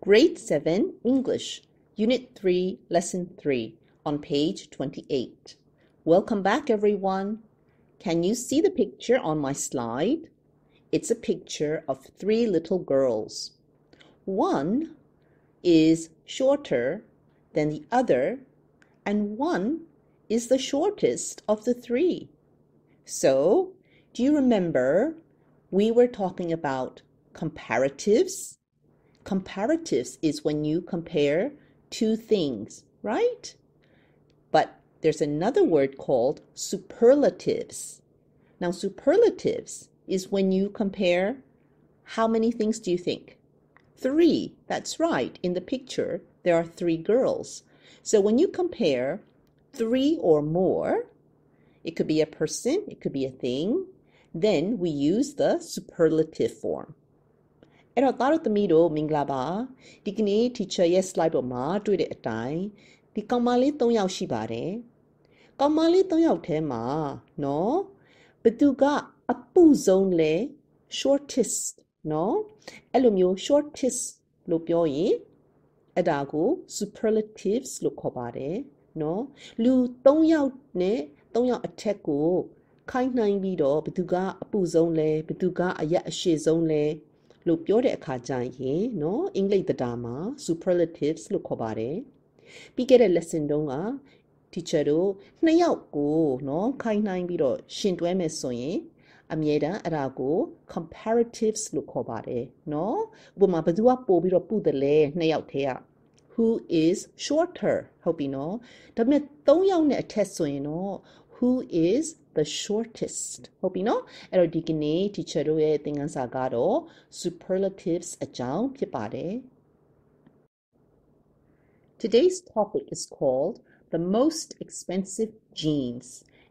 Grade 7 English, Unit 3, Lesson 3, on page 28. Welcome back, everyone. Can you see the picture on my slide? It's a picture of 3 little girls. One is shorter than the other, and one is the shortest of the 3. So, do you remember we were talking about comparatives? Comparatives is when you compare 2 things, right? But there's another word called superlatives. Now, superlatives is when you compare how many things do you think? 3. That's right. In the picture, there are 3 girls. So when you compare 3 or more, it could be a person, it could be a thing, then we use the superlative form. အဲ့တော့သားတို့သမီးတို့မင်္ဂလာပါဒီကနေ့ teacher ရဲ့ slide ပေါ်မှာတွေ့တဲ့အတိုင်းဒီကောင်မလေး3ယောက်ရှိပါတယ်ကောင်မလေး3ယောက်ထဲမှာနော်ဘသူကအပူဆုံးလဲ shortest နော်အဲ့လိုမျိုး shortest လို့ပြောရင်အဲ့ဒါကို superlatives လို့ခေါ်ပါတယ်နော်လူ3ယောက်နဲ့3ယောက်အထက်ကိုခိုင်းနှိုင်းပြီးတော့ဘသူကအပူဆုံးလဲဘသူကအရက်အရှည်ဆုံးလဲလို့ပြောတဲ့အခါကျရင်နော်အင်္ဂလိပ်တရားမှာ superlatives လို့ခေါ်ပါတယ်ပြီးခဲ့တဲ့ lesson တုန်းက teacher တို့2ယောက်ကိုနော်ခိုင်းနှိုင်းပြီးတော့ရှင်တွဲမယ်ဆိုရင်အမြဲတမ်းအဲ့ဒါကို comparatives လို့ခေါ်ပါတယ်နော်ဥပမာဘယ်သူကပိုပြီးတော့ပူတယ်လဲ2ယောက်ထဲက who is shorter ဟုတ်ပြီနော်ဒါပေမဲ့3ယောက်နဲ့အထက်ဆိုရင်တော့ who is the shortest ဟုတ်ပြီနော်အဲ့တော့ဒီကနေ့ teacher တို့ရဲ့သင်ခန်းစာကတော့ superlatives အကြောင်းဖြစ်ပါတယ် Today's topic is called the most expensive jeans.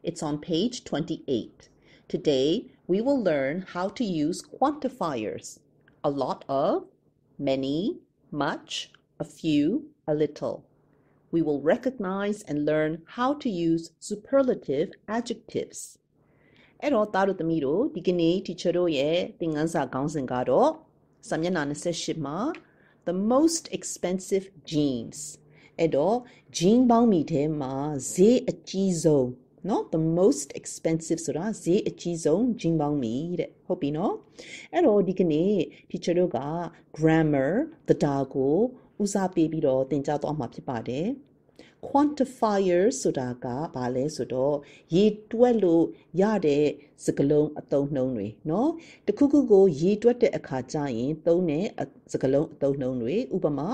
It's on page 28. Today we will learn how to use quantifiers. A lot of, many, much, a few, a little. We will recognize and learn how to use superlative adjectives. အဲ့တော့သားတို့သမီးတို့ဒီကနေ့ teacher တို့ရဲ့သင်ခန်းစာခေါင်းစဉ်ကတော့စာမျက်နှာ28မှာ the most expensive jeans အဲ့တော့ jean ပေါင်းမီထဲမှာဈေးအကြီးဆုံးเนาะ the most expensive ဆိုတာဈေးအကြီးဆုံး jean ပေါင်းမီတဲ့ဟုတ်ပြီเนาะအဲ့တော့ဒီကနေ့ teacher တို့က grammar တရားကိုဦးစားပေးပြီးတော့သင်ကြားသွားမှာဖြစ်ပါတယ် quantifier ဆိုတာကဘာလဲဆိုတော့ရေတွက်လို့ရတဲ့စကားလုံးအသုံးနှုန်းတွေเนาะတခုခုကိုရေတွက်တဲ့အခါကျရင်သုံးတဲ့စကားလုံးအသုံးနှုန်းတွေဥပမာ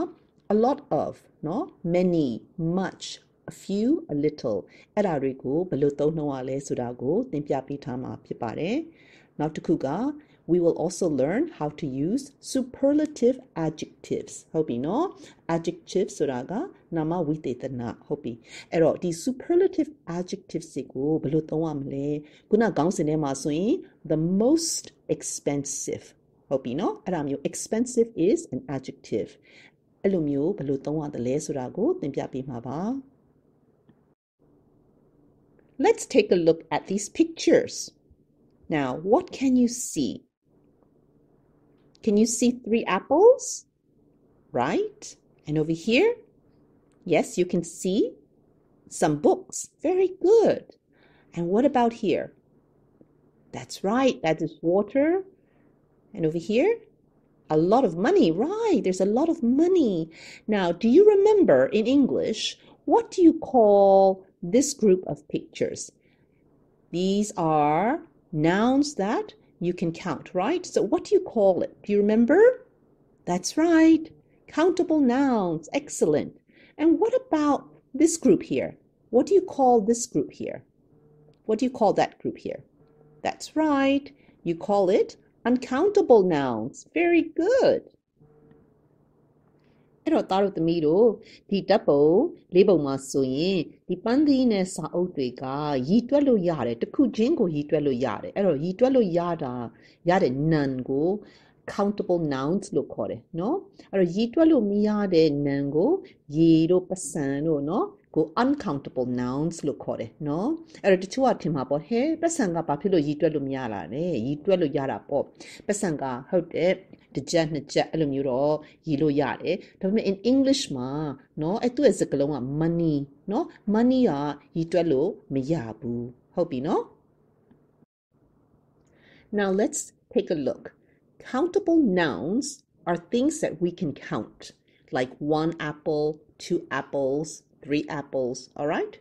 a lot of เนาะ many much a few a little အဲ့ဒါတွေကိုဘယ်လိုသုံးနှုန်းရလဲဆိုတာကိုသင်ပြပေးထားမှာဖြစ်ပါတယ်နောက်တစ်ခုကwe will also learn how to use superlative adjectives ဟုတ်ပြီနော် adjectives ဆိုတာကနာမဝိသေသနဟုတ်ပြီအဲ့တော့ဒီ superlative adjectives ကိုဘယ်လိုသုံးရမလဲခုနခေါင်းစဉ်ထဲမှာဆိုရင် the most expensive ဟုတ်ပြီနော်အဲ့ဒါမျိုး expensive is an adjective အဲ့လိုမျိုးဘယ်လိုသုံးရတယ်လဲဆိုတာကိုသင်ပြပေးမှာပါ Let's take a look at these pictures. Now, what can you see? Can you see 3 apples? Right? And over here? Yes, you can see some books. Very good. And what about here? That's right. That is water. And over here? A lot of money. Right. There's a lot of money. Now, do you remember in English, what do you call this group of pictures? These are nouns that you can count, right? So what do you call it? Do you remember? That's right. Countable nouns. Excellent. And what about this group here? What do you call this group here? What do you call that group here? That's right. You call it uncountable nouns. Very good. အဲ့တော့သားတို့သမီးတို့ဒီတပ်ပုံလေးပုံမှာဆိုရင်ဒီပန်းသီးနဲ့စာအုပ်တွေကရည်တွက်လို့ရတယ်တစ်ခုချင်းကိုရည်တွက်လို့ရတယ်အဲ့တော့ရည်တွက်လို့ရတဲ့ noun ကို countable nouns လို့ခေါ်တယ်เนาะအဲ့တော့ရည်တွက်လို့မရတဲ့ noun ကိုရေတို့ပစံတို့เนาะကို uncountable nouns လို့ခေါ်တယ်เนาะအဲ့တော့တချို့ကထင်မှာပေါ့ဟဲ့ပစံကဘာဖြစ်လို့ရည်တွက်လို့မရတာလဲရည်တွက်လို့ရတာပေါ့ပစံကဟုတ်တယ် တစ်ချက်နှစ်ချက်အဲ့လိုမျိုးတော့ရေးလို့ရတယ်ဒါပေမဲ့ in English မှာเนาะအဲ့သူ့ရဲ့စကားလုံးက money เนาะ money ကရေးတွက်လို့မရဘူးဟုတ်ပြီเนาะ Now let's take a look. Countable nouns are things that we can count, like 1 apple, 2 apples, 3 apples, all right?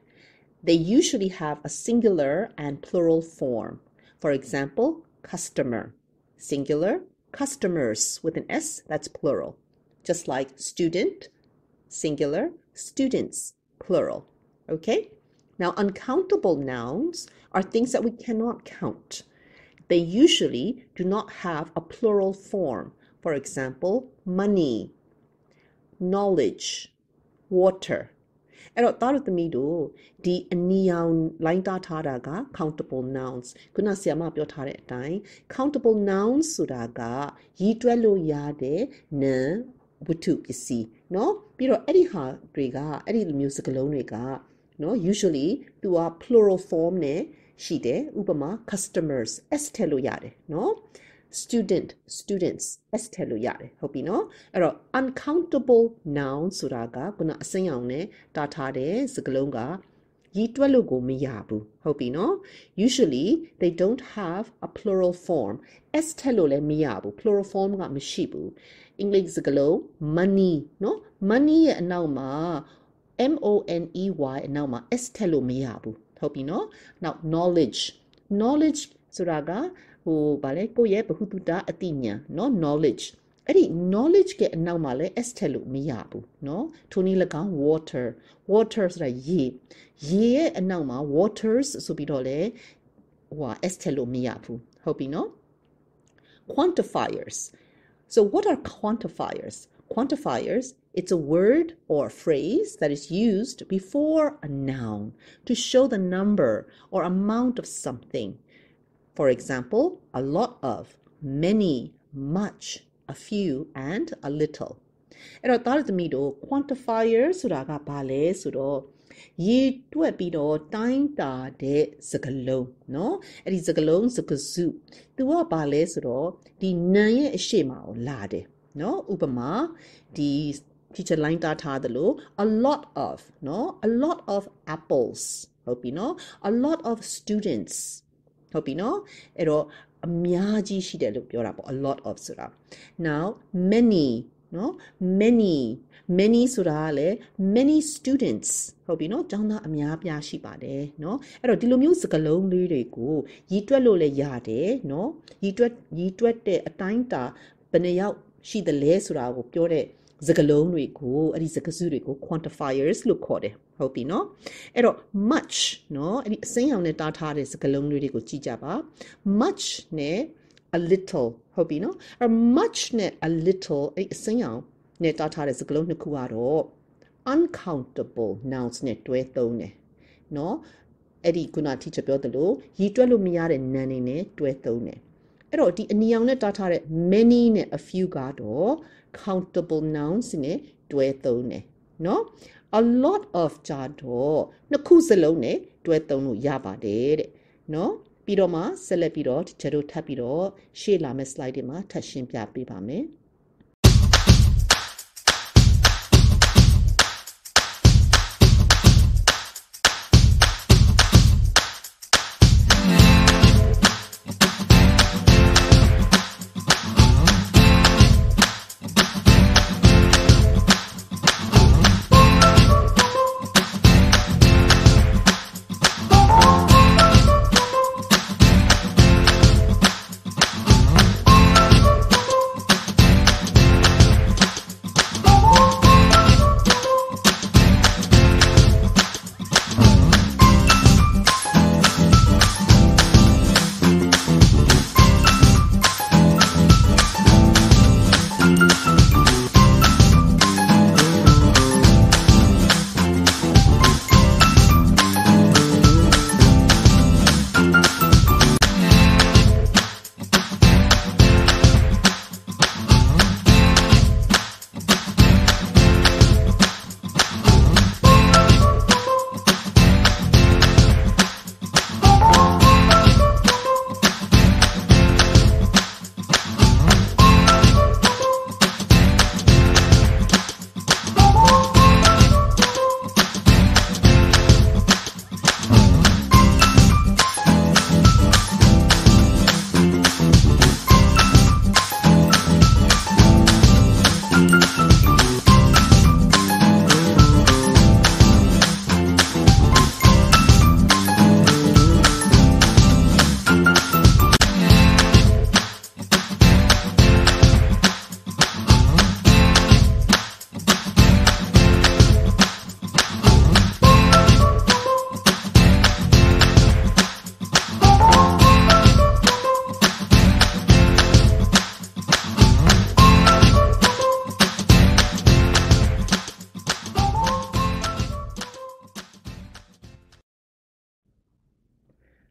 They usually have a singular and plural form. For example, customer, singular, customers with an S, that's plural. Just like student, singular, students, plural, okay? Now, uncountable nouns are things that we cannot count. They usually do not have a plural form. For example, money, knowledge, water. အဲ့တော့သားတို့သမီးတို့ဒီအနီရောင်လိုင်းသားထားတာက countable nouns ခုနဆရာမပြောထားတဲ့အတိုင်း countable nouns ဆိုတာကရည်တွက်လို့ရတဲ့နာမ်ဝတ္ထုပစ္စည်းเนาะပြီးတော့အဲ့ဒီဟာတွေကအဲ့ဒီမျိုးစကားလုံးတွေကเนาะ usually သူက plural form နဲ့ရှိတယ်ဥပမာ customers s ထည့်လို့ရတယ်เนาะstudent students s ထည့်လို့ရတယ်ဟုတ်ပြီနော်အဲ့တော့ uncountable noun ဆိုတာကခုနအစိမ်းအောင်နဲ့တာထားတဲ့စကားလုံးကရည်တွက်လို့ကိုမရဘူးဟုတ်ပြီနော် usually they don't have a plural form s ထည့်လို့လည်းမရဘူး plural form ကမရှိဘူးအင်္ဂလိပ်စကားလုံး money နော် money ရဲ့အနောက်မှာ money အနောက်မှာ s ထည့်လို့မရဘူးဟုတ်ပြီနော် now knowledge ဆိုတာကဟိုဗာလဲကိုယ့်ရဲ့ဗဟုသုတအသိဉာဏ်เนาะ knowledge အဲ့ဒီ knowledge ကအနောက်မှာလဲ s ထည့်လို့မရဘူးเนาะထိုနည်း၎င်း water ဆိုတာရေရဲ့အနောက်မှာ waters ဆိုပြီးတော့လဲဟို s ထည့်လို့မရဘူးဟုတ်ပြီเนาะ quantifiers so what are quantifiers it's a word or a phrase that is used before a noun to show the number or amount of something. For example, a lot of, many, much, a few, and a little. အဲ့တော့သားသမီးတို့ quantifier ဆိုတာကဘာလဲဆိုတော့ရေတွက်ပြီးတော့တိုင်းတာတဲ့စကားလုံးเนาะအဲ့ဒီစကားလုံးစကားစုသူကဘာလဲဆိုတော့ဒီနာမ်ရဲ့အရှိမကိုလာတယ်เนาะဥပမာဒီ teacher line တာထားသလို a lot of เนาะ a lot of apples ဟုတ်ပြီเนาะ a lot of studentsဟုတ်ပြီနော်အဲ့တော့အများကြီးရှိတယ်လို့ပြောတာပေါ့ a lot of ဆိုတာ now many နော် many ဆိုတာကလည်း many students ဟုတ်ပြီနော်ကျောင်းသားအများပြားရှိပါတယ်နော်အဲ့တော့ဒီလိုမျိုးစကားလုံးလေးတွေကိုရည်တွက်လို့လည်းရတယ်နော်ရည်တွက်တဲ့အတိုင်းတာဘယ်နှယောက်ရှိသလဲဆိုတာကိုပြောတဲ့စကားလုံးတွေကိုအဲ့ဒီစကားစုတွေကို quantifiers လို့ခေါ်တယ်ဟုတ်ပြီနော်အဲ့တော့ much နော်အဲ့ဒီအစိမ်းရောင်နဲ့တားထားတဲ့စကားလုံးတွေကိုကြည့်ကြပါ much နဲ့ a little ဟုတ်ပြီနော်အဲ့ much နဲ့ a little အဲ့အစိမ်းရောင်နဲ့တားထားတဲ့စကားလုံးနှစ်ခုကတော့ uncountable nouns နဲ့တွဲသုံးတယ်နော်အဲ့ဒီခုန teacher ပြောသလိုရည်တွက်လို့မရတဲ့ noun တွေနဲ့တွဲသုံးတယ်အဲ့တော့ဒီအနီရောင်နဲ့တားထားတဲ့ many နဲ့ a few ကတော့ countable nouns နဲ့တွဲသုံးတယ်နော် a lot of ကြတော့နှစ်ခုစလုံးနဲ့တွဲသုံးလို့ရပါတယ်တဲ့နော်ပြီးတော့မှဆက်လက်ပြီးတော့ကျတို့ထပ်ပြီးတော့ရှေ့လာမယ့် slide တွေမှာထပ်ရှင်းပြပေးပါမယ်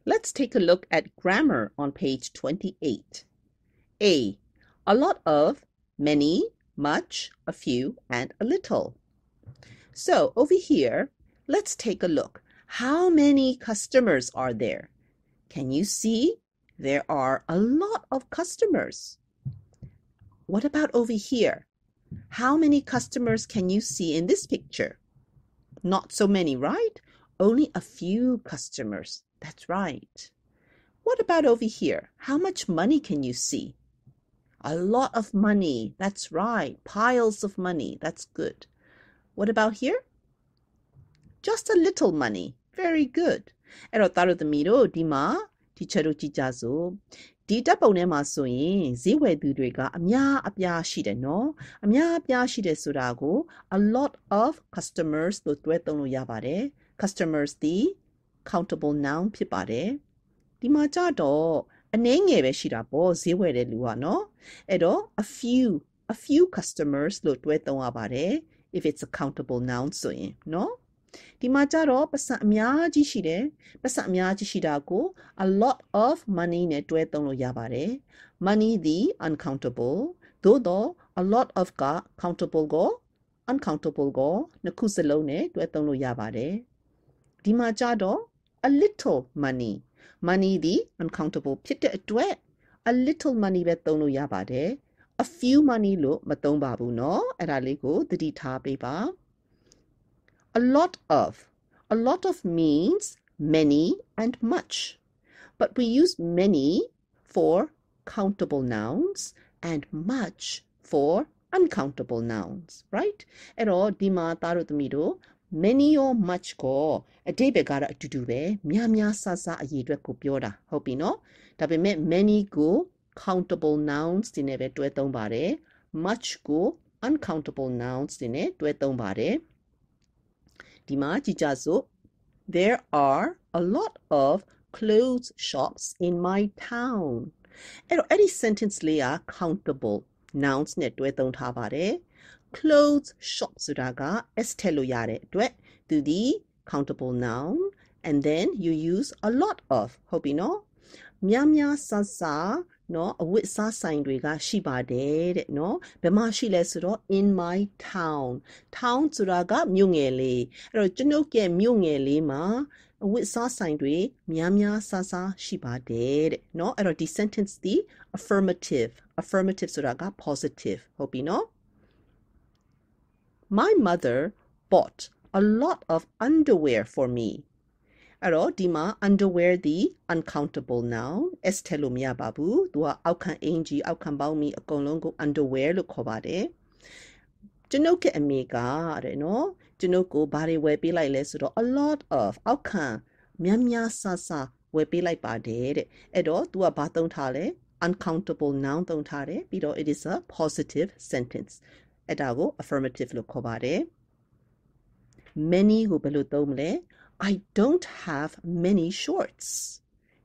Let's take a look at grammar on page 28. A. A lot of, many, much, a few, and a little. So over here, let's take a look. How many customers are there? Can you see? There are a lot of customers. What about over here? How many customers can you see in this picture? Not so many, right? Only a few customers. That's right. What about over here? How much money can you see? A lot of money. That's right. Piles of money. That's good. What about here? Just a little money. Very good. အဲ့တော့သားတို့သမီးတို့ဒီမှာ teacher တို့ကြည့်ကြစို့ဒီတပ်ပုံထဲမှာဆိုရင်ဈေးဝယ်သူတွေကအများအပြားရှိတယ်နော်အများအပြားရှိတယ်ဆိုတာကို a lot of customers လို့တွဲသုံးလို့ရပါတယ် customers ဒီ countable noun ဖြစ်ပါတယ်ဒီမှာကြတော့အနည်းငယ်ပဲရှိတာပေါ့ဈေးဝယ်တဲ့လူကနော်အဲ့တော့ a few customers လို့တွဲသုံးရပါတယ် if it's a countable noun ဆိုရင်နော်ဒီမှာကြတော့ပတ်စံအများကြီးရှိတယ်ပတ်စံအများကြီးရှိတာကို a lot of money နဲ့တွဲသုံးလို့ရပါတယ် money ဒီ uncountable သို့တော့ a lot of က countable ကို uncountable ကိုနှစ်ခုစလုံးနဲ့တွဲသုံးလို့ရပါတယ်ဒီမှာကြတော့ a little money money ဒီ uncountable ဖြစ်တဲ့အတွက် a little money ပဲသုံးလို့ရပါတယ် a few money လို့မသုံးပါဘူးเนาะအဲ့ဒါလေးကိုသတိထားပေးပါA lot of means many and much. But we use many for countable nouns and much for uncountable nouns, right? အဲ့တော့ဒီမှာသားတို့သမီးတို့ many or much ကိုအဓိပ္ပာယ်ကတော့အတူတူပဲများများဆဆအရေးအတွက်ကိုပြောတာဟုတ်ပြီနော်ဒါပေမဲ့ many ကို countable nouns တွေနဲ့ပဲတွဲသုံးပါတယ် much ကို uncountable nouns တွေနဲ့တွဲသုံးပါတယ်ဒီမှာကြည့်ကြစို့ There are a lot of clothes shops in my town အဲ့တော့အဲ့ဒီ sentence လေးက countable nouns နဲ့တွဲသုံးထားပါတယ် clothes shop ဆိုတာက s ထည့်လို့ရတဲ့အတွက်သူဒီ countable noun and then you use a lot of ဟုတ်ပြီနော်များများဆဆနော်အဝတ်စားဆိုင်တွေကရှိပါတယ်တဲ့နော်ဘယ်မှာရှိလဲဆိုတော့ in my town town ဆိုတာကမြို့ငယ်လေးအဲ့တော့ကျွန်ုပ်ရဲ့မြို့ငယ်လေးမှာအဝတ်စားဆိုင်တွေများများဆဆရှိပါတယ်တဲ့နော်အဲ့တော့ဒီ sentence ဒီ affirmative ဆိုတာက positive ဟုတ်ပြီနော် My mother bought a lot of underwear for meအဲ့တော့ဒီမှာ underwear ဒီ uncountable noun s ထည့်လို့မရပါဘူးသူကအောက်ခံအင်ဂျီအောက်ခံပေါင်းမီအကုန်လုံးကို underwear လို့ခေါ်ပါတယ်ကျွန်ုပ်ကအမေကတဲ့နော်ကျွန်ုပ်ကိုဘာတွေဝယ်ပေးလိုက်လဲဆိုတော့ a lot of အောက်ခံများများဆဆဝယ်ပေးလိုက်ပါတယ်တဲ့အဲ့တော့သူကဘာသုံးထားလဲ uncountable noun သုံးထားတယ်ပြီးတော့ it is a positive sentence အဲ့ဒါကို affirmative လို့ခေါ်ပါတယ် many ကိုဘယ်လိုသုံးမလဲI don't have many shorts.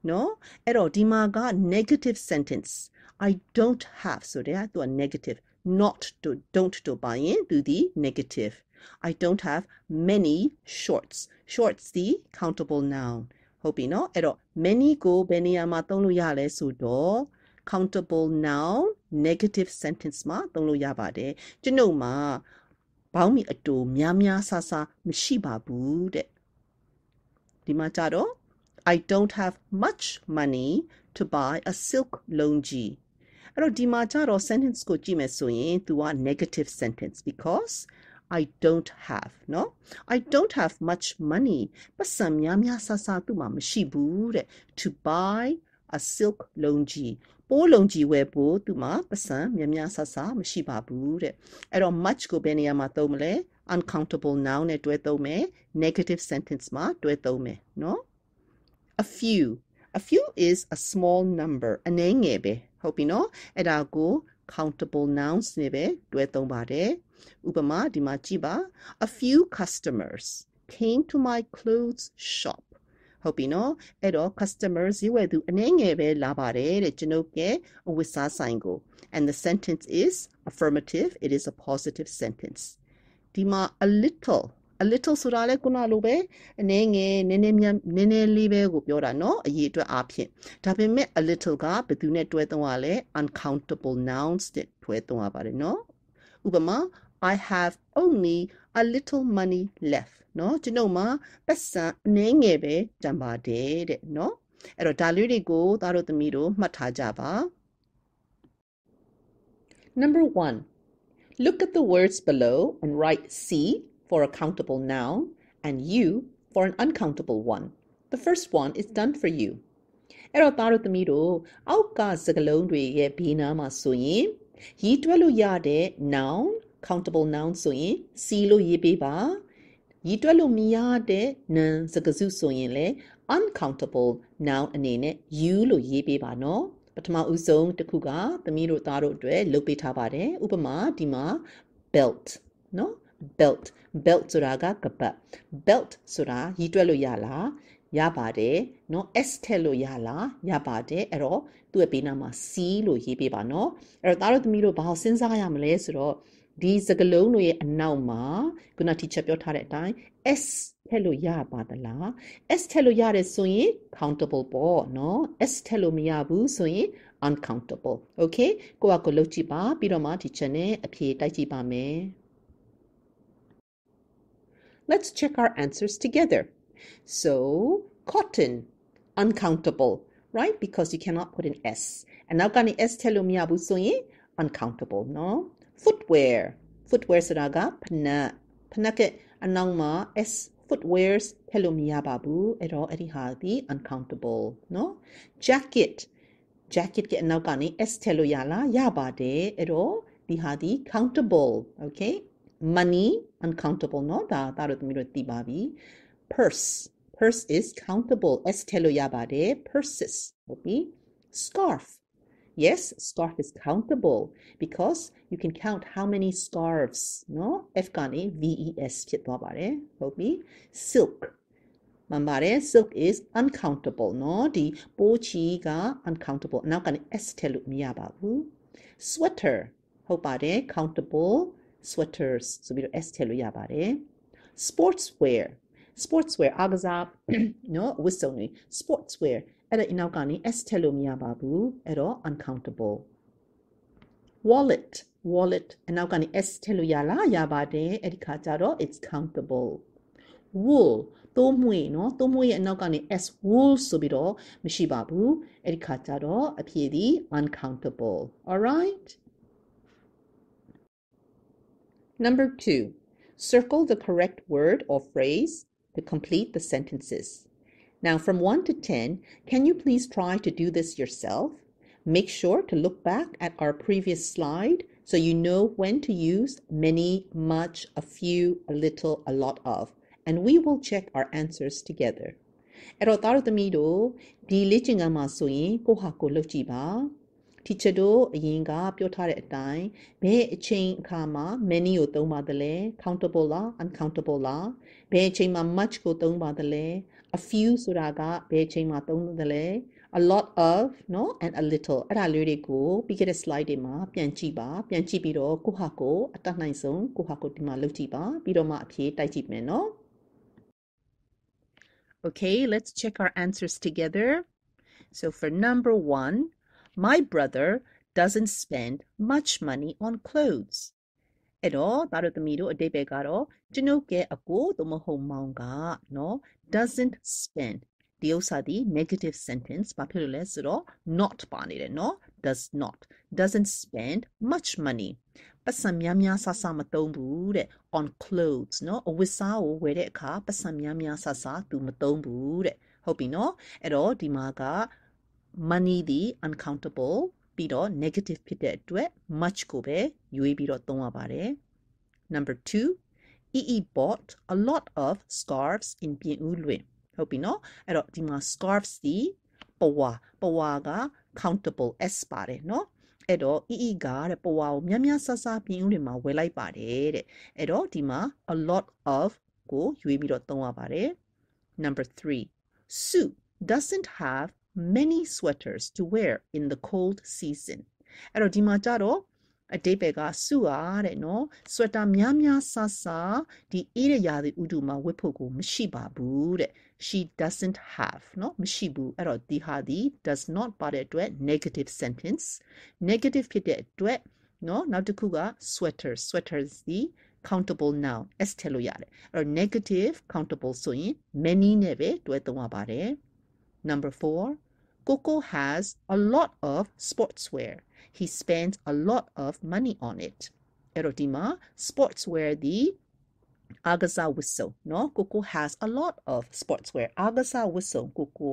No? အဲ့တော့ဒီမှာက negative sentence. I don't have ဆိုတဲ့သူက negative. Not to don't တို့ပါရင်သူဒီ negative. I don't have many shorts. Shorts ဒီ countable noun. ဟုတ်ပြီနော်အဲ့တော့ many ကိုဘယ်နေရာမှာသုံးလို့ရလဲဆိုတော့ countable noun negative sentence မှာသုံးလို့ရပါတယ်ကျွန်ုပ်မှာဘောင်းမီအတူများများဆဆမရှိပါဘူးတဲ့ဒီမှာကြတော့ I don't have much money to buy a silk longi အဲ့တော့ဒီမှာကြတော့ sentence ကိုကြည့်မယ်ဆိုရင်သူက negative sentence because I don't have နော် I don't have much money ပတ်စံများများဆဆသူ့မှာမရှိဘူးတဲ့ to buy a silk longi ပိုးလုံကြီးဝယ်ဖို့သူ့မှာပတ်စံများများဆဆမရှိပါဘူးတဲ့အဲ့တော့ much ကိုဘယ်နေရာမှာသုံးမလဲ uncountable noun နဲ့တွဲသုံးမယ် negative sentence မှာတွဲသုံးမယ်နော် a few is a small number အနည်းငယ်ပဲဟုတ်ပြီနော်အဲ့ဒါကို countable nouns နဲ့ပဲတွဲသုံးပါတယ်ဥပမာဒီမှာကြည့်ပါ a few customers came to my clothes shopဟုတ်ပြီနော်အဲ့တော့ customers ဈေးဝယ်သူအနည်းငယ်ပဲလာပါတယ်တဲ့ကျွန်ုပ်ရဲ့အဝတ်စားဆိုင်ကို and the sentence is affirmative it is a positive sentence ဒီမှာ a a little ဆိုတာလဲခုနလိုပဲအနည်းငယ်နည်းနည်းများနည်းနည်းလေးပဲကိုပြောတာเนาะအရေးအတွက်အားဖြင့်ဒါပေမဲ့ a little ကဘယ်သူနဲ့တွဲသုံးရလဲ uncountable nouns နဲ့တွဲသုံးရပါတယ်เนาะဥပမာ I have only a little money left เนาะကျွန်တော်မှာပတ်စံအနည်းငယ်ပဲကျန်ပါတယ်တဲ့เนาะအဲ့တော့ဒါလေးတွေကိုသားတို့သမီးတို့မှတ်ထားကြပါ Number 1. Look at the words below and write C for a countable noun and U for an uncountable one. The first one is done for you. အဲ့တော့သားတို့သမီးတို့အောက်ကစကားလုံးတွေရဲ့ဘေးနားမှာဆိုရင်ရေးတွက်လို့ရတဲ့ noun countable noun ဆိုရင် C လို့ရေးပေးပါရေးတွက်လို့မရတဲ့ noun စကားစုဆိုရင်လေ uncountable noun အနေနဲ့ U လို့ရေးပေးပါနော်ပထမဦးဆုံးတစ်ခုကသမီးတို့သားတို့အတွက်လုပ်ပေးထားပါတယ်ဥပမာဒီမှာ belt နော် belt ဆိုတာကကပတ် belt ဆိုတာရေးတွက်လို့ရလားရပါတယ်เนาะ s ထည့်လို့ရလားရပါတယ်အဲ့တော့သူ့ရဲ့ဘေးနားမှာ c လို့ရေးပေးပါเนาะအဲ့တော့သားတို့သမီးတို့ဘာကိုစဉ်းစားရမလဲဆိုတော့ဒီစကားလုံးတွေရဲ့အနောက်မှာခုန teacher ပြောထားတဲ့အတိုင်း s ထည့်လို့ရပါသလား s ထည့်လို့ရတယ်ဆိုရင် countable ပေါ့เนาะ s ထည့်လို့မရဘူးဆိုရင် uncountable okay ကိုယ့်အကိုလုပ်ကြည့်ပါပြီးတော့မှ teacher နဲ့အဖြေတိုက်ကြည့်ပါမယ် Let's check our answers together. So, cotton, uncountable, right? Because you cannot put an S. And now, can S tell me abu uncountable, no? Footwear saraga pana ke anangma S footwears tell me babu ero eri hadi uncountable, no? Jacket ke now can S tell yala yabade ero di hadi countable, okay? Money uncountable no da tarot miro tibabi purse is countable s telo yabade purses okay scarf yes scarf is countable because you can count how many scarves no f gani vesဖြစ်သွားပါတယ်ဟုတ်ပြီ silk mambare silk is uncountable no di pochi ga uncountable now kan s telo မရပါဘူး sweater ဟုတ်ပါတယ် countable sweaters ဆိုပြီးတော့ S ထည့်လို့ရပါတယ် sportswear အားကစားနော်ဝတ်စုံတွေ sportswear အဲ့ဒါအနောက်ကနေ S ထည့်လို့မရပါဘူးအဲ့တော့ uncountable wallet အနောက်ကနေ S ထည့်လို့ရလားရပါတယ်အဲ့ဒီခါကျတော့ it's countable wool သိုးမွှေနော်သိုးမွှေရဲ့အနောက်ကနေ S wool ဆိုပြီးတော့မရှိပါဘူးအဲ့ဒီခါကျတော့အဖြေဒီ uncountable alright Number 2. Circle the correct word or phrase to complete the sentences. Now, from 1 to 10, can you please try to do this yourself? Make sure to look back at our previous slide so you know when to use many, much, a few, a little, a lot of. And we will check our answers together. အဲ့တော့သားတို့သမီးတို့ဒီလေ့ကျင့်ခန်းမှာဆိုရင်ကိုယ့်ဟာကိုယ်လုပ်ကြည့်ပါ teacher တို့အရင်ကပြောထားတဲ့အတိုင်းဘယ်အချိန်အခါမှာ many ကိုသုံးပါသလဲ countable လား uncountable လားဘယ်အချိန်မှာ much ကိုသုံးပါသလဲ a few ဆိုတာကဘယ်အချိန်မှာသုံးသလဲ a lot of နော် and a little အဲ့ဒါလေးတွေကိုပြီးခဲ့တဲ့ slide တွေမှာပြန်ကြည့်ပါပြန်ကြည့်ပြီးတော့ကိုယ့်ဟာကိုယ်အတတ်နိုင်ဆုံးကိုယ့်ဟာကိုယ်ဒီမှာလုပ်ကြည့်ပါပြီးတော့မှအဖြေတိုက်ကြည့်မယ်နော် Okay, let's check our answers together. So for number 1, my brother doesn't spend much money on clothes. အဲ့တော့ဒါတို့သမီးတို့အတိတ်ပဲကတော့ကျွန်ုပ်ရဲ့အကိုသို့မဟုတ်မောင်ကနော် doesn't spend ဒီဥစ္စာဒီ negative sentence ဘာဖြစ်လို့လဲဆိုတော့ not ပါနေတယ်နော် doesn't spend much money ပတ်စံများများဆဆမသုံးဘူးတဲ့ on clothes နော်အဝတ်စားကိုဝယ်တဲ့အခါပတ်စံများများဆဆသူမသုံးဘူးတဲ့ဟုတ်ပြီနော်အဲ့တော့ဒီမှာက money ဒီ uncountable ပြီးတော့ negative ဖြစ်တဲ့အတွက် much ကိုပဲရွေးပြီးတော့သုံးရပါတယ် Number 2 EE bought a lot of scarves in ပြင်ဦးလွင်ဟုတ်ပြီနော်အဲ့တော့ဒီမှာ scarves ဒီပဝါက countable s ပါတယ်နော်အဲ့တော့ EE ကတဲ့ပဝါကိုများများဆဆပြင်ဦးလွင်မှာဝယ်လိုက်ပါတယ်တဲ့အဲ့တော့ဒီမှာ a lot of ကိုရွေးပြီးတော့သုံးရပါတယ် Number 3 Sue doesn't have many sweaters to wear in the cold season အဲ့တော့ဒီမှာကြတော့ အတိတ်ဘက်ကစုအားတဲ့နော်ဆွက်တာများများဆဆဒီအေးတဲ့ရာသီဥတုမှာဝတ်ဖို့ကိုမရှိပါဘူးတဲ့ she doesn't have နော်မရှိဘူးအဲ့တော့ဒီဟာဒီ does not ပါတဲ့အတွက် negative sentence negative ဖြစ်တဲ့အတွက်နော်နောက်တစ်ခုက sweaters ဒီ countable noun s ထည့်လို့ရတယ်အဲ့တော့ negative countable ဆိုရင် many နဲ့ပဲတွဲသုံးရပါတယ် number 4 Coco has a lot of sportswear he spends a lot of money on it အဲ့တော့ဒီမှာ sportswear ဒီအားကစားဝတ်စုံနော် Coco has a lot of sportswear အားကစားဝတ်စုံ Coco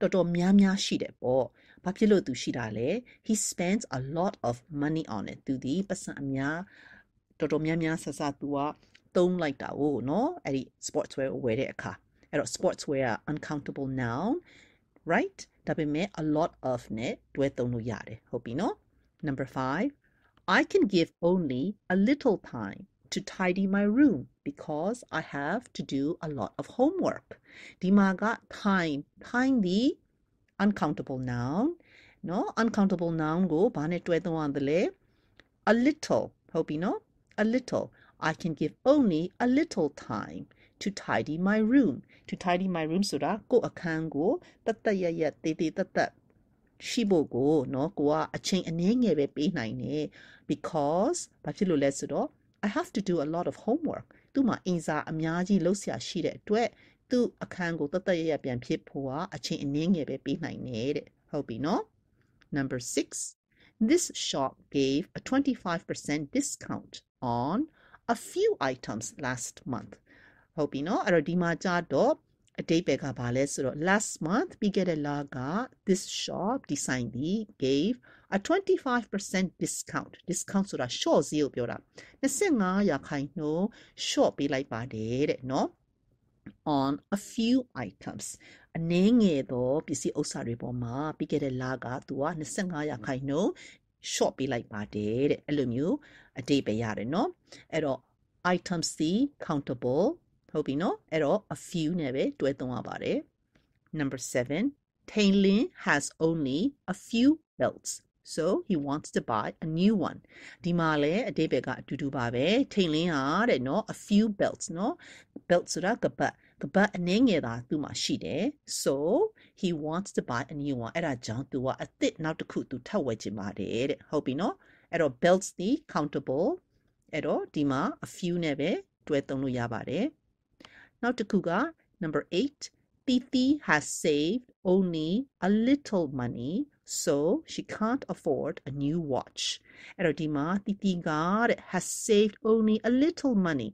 ကတော်တော်များများရှိတယ်ပေါ့ဘာဖြစ်လို့သူရှိတာလဲ he spends a lot of money on it သူဒီပတ်စံအများတော်တော်များများဆဆသူကသုံးလိုက်တာကိုနော်အဲ့ဒီ sportswear ကိုဝယ်တဲ့အခါအဲ့တော့ sportswear က uncountable noun right ဒါပေမဲ့ a lot of နဲ့တွဲသုံးလို့ရတယ်ဟုတ်ပြီနော် number 5 I can give only a little time to tidy my room because I have to do a lot of homework ဒီမှာက time ဒီ uncountable noun နော် uncountable noun ကိုဘာနဲ့တွဲသုံးရသလဲ a little ဟုတ်ပြီနော် a little I can give only a little time to tidy my room to tidy my room ဆိုတာကိုယ့်အခန်းကိုတတ်တတ်ရရတေးတေးတတ်တတ်ရှိဖို့ကိုနော်ကိုကအချိန်အနည်းငယ်ပဲပေးနိုင်တယ် because ဘာဖြစ်လို့လဲဆိုတော့ I have to do a lot of homework သူ့မှာအင်စာအများကြီးလုပ်ဆရာရှိတဲ့အတွက်သူ့အခန်းကိုတတ်တတ်ရရပြန်ဖြစ်ဖို့ကအချိန်အနည်းငယ်ပဲပေးနိုင်တယ်တဲ့ဟုတ်ပြီနော် number 6 this shop gave a 25% discount on a few items last month ဟုတ်ပြီနော်အဲ့တော့ဒီမှာကြတော့အတိတ်ဘက်ကဘာလဲဆိုတော့ last month ပြီးခဲ့တဲ့လက this shop ဒီဆိုင်ဒီ gave a 25% discount ဆိုတာ short ဈေးကိုပြောတာ25%ရာခိုင်နှုန်း short ပေးလိုက်ပါတယ်တဲ့နော် on a few items အနည်းငယ်သောပစ္စည်းဥစ္စာတွေပေါ်မှာပြီးခဲ့တဲ့လကသူက25%ရာခိုင်နှုန်း short ပေးလိုက်ပါတယ်တဲ့အဲ့လိုမျိုးအတိတ်ပဲရတယ်နော်အဲ့တော့ items ဒီ countable ဟုတ်ပြီနော်အဲ့တော့ a few နဲ့ပဲတွဲသုံးရပါတယ် number 7 Tailin has only a few belts so he wants to buy a new one ဒီမှာလည်းအတိတ်ဘက်ကအတူတူပါပဲ Tailin ဟာတဲ့နော် a few belts နော် belt ဆိုတာကပတ်အနည်းငယ်သာသူ့မှာရှိတယ် so he wants to buy a new one အဲ့ဒါကြောင့်သူကအသစ်နောက်တစ်ခုသူထပ်ဝယ်ချင်ပါတယ်တဲ့ဟုတ်ပြီနော်အဲ့တော့ belts ဒီ countable အဲ့တော့ဒီမှာ a few နဲ့ပဲတွဲသုံးလို့ရပါတယ်နောက်တစ်ခုက number 8 Titi has saved only a little money so she can't afford a new watch အဲ့တော့ဒီမှာ Titi ကတဲ့ has saved only a little money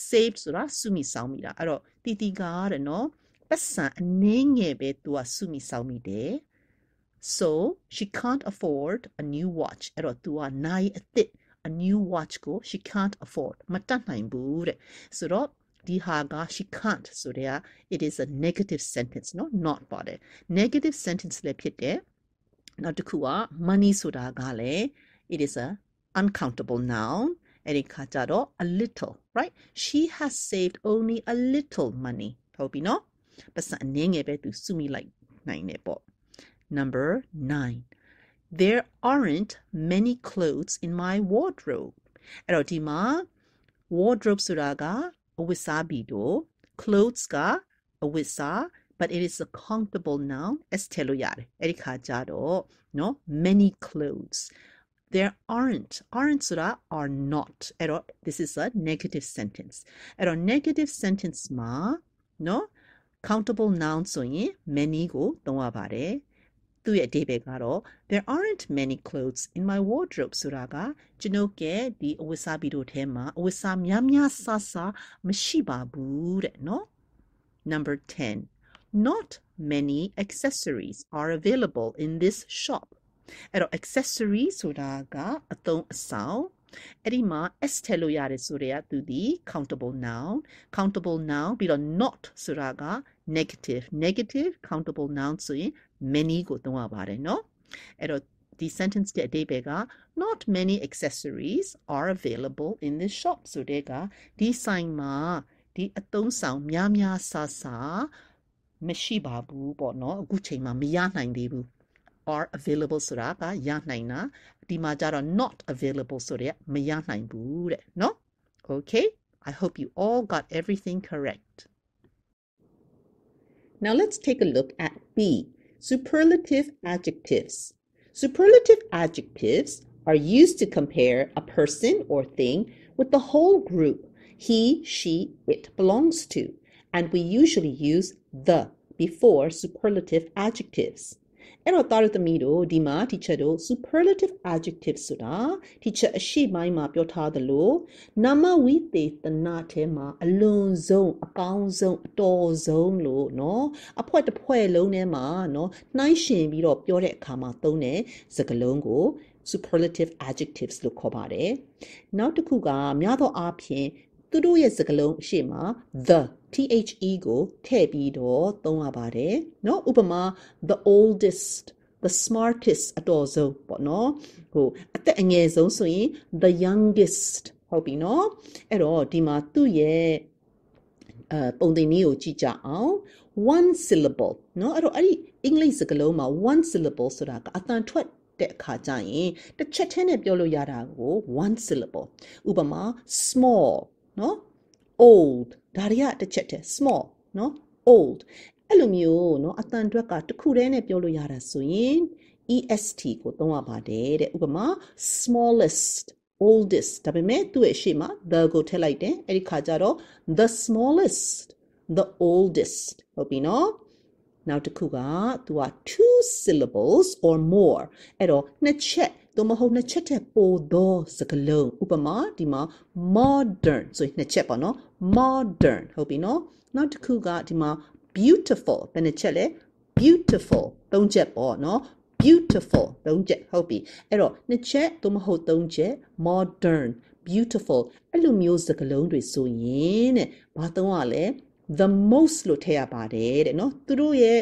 saved ဆိုတာစုမိဆောင်မိတာအဲ့တော့ Titi ကတဲ့နော်ပတ်စံအနည်းငယ်ပဲသူကစုမိဆောင်မိတယ် so she can't afford a new watch အဲ့တော့သူကနိုင်အသစ် a new watch ကို she can't afford မတတ်နိုင်ဘူးတဲ့ဆိုတော့ဒီဟာက she can't ဆိုတဲ့ it is a negative sentence နော် not ပါတယ် negative sentence လည်းဖြစ်တယ်နောက်တစ်ခုက money ဆိုတာကလည်း it is a uncountable noun အဲ့ဒီခါကျတော့ a little right she has saved only a little money ဟုတ်ပြီနော်ပတ်စံအနည်းငယ်ပဲသူစုမိလိုက်နိုင်တယ်ပေါ့ number 9 there aren't many clothes in my wardrobe အဲ့တော့ဒီမှာ wardrobe ဆိုတာကအဝတ်စားဘီတို့ clothes ကအဝတ်စား but it is a countable noun s ထည့်လို့ရတယ်အဲ့ဒီခါကျတော့နော် many clothes there aren't ဆိုတာ are not အဲ့တော့ this is a negative sentence အဲ့တော့ negative sentence မှာနော် countable noun ဆိုရင် many ကိုသုံးရပါတယ်သူ့ရဲ့အဓိပ္ပာယ်ကတော့ there aren't many clothes in my wardrobe ဆိုတာကကျွန်ုပ်ရဲ့ဒီအဝတ်စားဘီတို့ထဲမှာအဝတ်စားများများဆဆမရှိပါဘူးတဲ့နော် number 10 not many accessories are available in this shop အဲ့တော့ accessory ဆိုတာကအသုံးအဆောင်အဲ့ဒီမှာ s ထည့်လို့ရတယ်ဆိုတော့သူဒီ countable noun ပြီးတော့ not ဆိုတာက negative countable noun ဆိုရင် many ကိုသုံးရပါတယ်เนาะအဲ့တော့ဒီ sentence ရဲ့အဓိပ္ပာယ်က not many accessories are available in this shop ဆိုတဲ့ကဒီဆိုင်မှာဒီအသုံးဆောင်များများဆဆမရှိပါဘူးပေါ့เนาะအခုချိန်မှာမရနိုင်သေးဘူး are available ဆိုတာကရနိုင်တာဒီမှာကျတော့ not available ဆိုတဲ့မရနိုင်ဘူးတဲ့နော် Okay, I hope you all got everything correct. Now let's take a look at B, superlative adjectives. Superlative adjectives are used to compare a person or thing with the whole group he, she, it belongs to, and we usually use the before superlative adjectives. အဲ့တော့သားတို့သမီးတို့ဒီမှာ teacher တို့ superlative adjectives ဆိုတာ teacher အရှိပိုင်းမှာပြောထားသလိုနာမဝိသေသနထဲမှာအလွန်ဆုံးအကောင်းဆုံးအတော်ဆုံးလို့เนาะအဖွဲ့တစ်ဖွဲ့လုံးထဲမှာเนาะနှိုင်းယှဉ်ပြီးတော့ပြောတဲ့အခါမှာသုံးတဲ့စကားလုံးကို superlative adjectives လို့ခေါ်ပါတယ်နောက်တစ်ခုကများသောအားဖြင့်သူတို့ရဲ့စကားလုံးအရှိမ the the ကိုထည့်ပြီးတော့သုံးရပါတယ်เนาะဥပမာ the oldest the smartest အတော်ဆုံးပေါ့เนาะဟိုအသက်အငယ်ဆုံးဆိုရင် the youngest ဟုတ်ပြီเนาะအဲ့တော့ဒီမှာသူ့ရဲ့ပုံသင်နည်းကိုကြည့်ကြအောင် one syllable เนาะအဲ့တော့အဲ့ဒီအင်္ဂလိပ်စကားလုံးမှာ one syllable ဆိုတာကအတန်ထွက်တဲ့အခါကျရင်တစ်ချက်တည်းနဲ့ပြောလို့ရတာကို one syllable ဥပမာ small เนาะ old ဒါတွေကတစ်ချက်တည်း small เนาะ old အဲ့လိုမျိုးเนาะအတန်အတွက်ကတစ်ခုတည်းနဲ့ပြောလို့ရတာဆိုရင် est ကိုသုံးရပါတယ်တဲ့ဥပမာ smallest oldest ဒါပေမဲ့သူ့ရဲ့ရှေ့မှာ the ကိုထည့်လိုက်တယ်အဲ့ဒီခါကျတော့ the smallest the oldest ဟုတ်ပြီเนาะနောက်တစ်ခုကသူက two syllables or more အဲ့တော့နှစ်ချက်သို့မဟုတ်နှစ်ချက်ထက်ပိုသောစကားလုံးဥပမာဒီမှာ modern ဆိုရင်နှစ်ချက်ပေါ့နော် modern ဟုတ်ပြီနော်နောက်တစ်ခုကဒီမှာ beautiful ဘယ်နှစ်ချက်လဲ beautiful သုံးချက်ပေါ့နော် beautiful သုံးချက်ဟုတ်ပြီအဲ့တော့နှစ်ချက်သို့မဟုတ်သုံးချက် modern beautiful အဲ့လိုမျိုးစကားလုံးတွေဆိုရင်တဲ့ဘာသုံးရလဲ the most လို့ထည့်ရပါတယ်တဲ့နော်သူတို့ရဲ့